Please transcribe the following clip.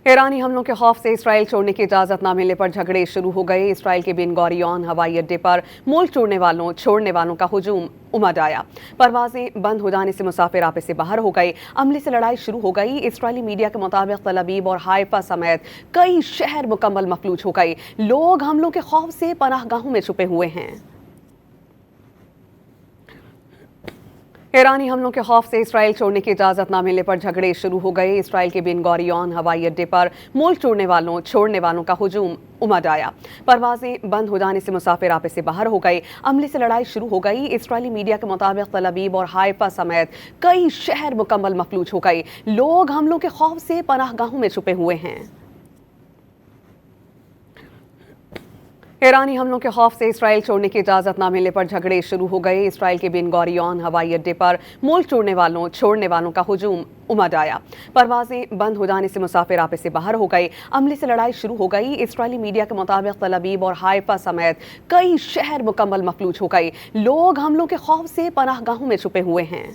ईरानी हमलों के खौफ से इसराइल छोड़ने की इजाज़त न मिलने पर झगड़े शुरू हो गए। इसराइल के बेन गोरियन हवाई अड्डे पर मुल्क छोड़ने वालों का हुजूम उमड़ आया। परवाजें बंद हो जाने से मुसाफिर आपे से बाहर हो गए। अमले से लड़ाई शुरू हो गई। इसराइली मीडिया के मुताबिक तल अवीव और हाइफा समेत कई शहर मुकम्मल मफलूज हो गए। लोग हमलों के खौफ से पनाहगाहों में छुपे हुए हैं। ईरानी हमलों के खौफ से इसराइल छोड़ने की इजाज़त न मिलने पर झगड़े शुरू हो गए। इसराइल के बेन गोरियन हवाई अड्डे पर मुल्क छोड़ने वालों का हुजूम उमड़ आया। परवाजें बंद हो जाने से मुसाफिर आपे से बाहर हो गए। अमले से लड़ाई शुरू हो गई। इसराइली मीडिया के मुताबिक तल अवीव और हाइफा समेत कई शहर मुकम्मल मफलूज हो गए। लोग हमलों के खौफ से पनाहगाहों में छुपे हुए हैं। ईरानी हमलों के खौफ से इसराइल छोड़ने की इजाज़त न मिलने पर झगड़े शुरू हो गए। इसराइल के बेन गोरियन हवाई अड्डे पर मुल्क छोड़ने वालों का हुजूम उमड़ आया। परवाजें बंद हो जाने से मुसाफिर आपे से बाहर हो गए। अमले से लड़ाई शुरू हो गई। इसराइली मीडिया के मुताबिक तल अवीव और हाइफा समेत कई शहर मुकम्मल मफलूज हो गए। लोग हमलों के खौफ से पनाहगाहों में छुपे हुए हैं।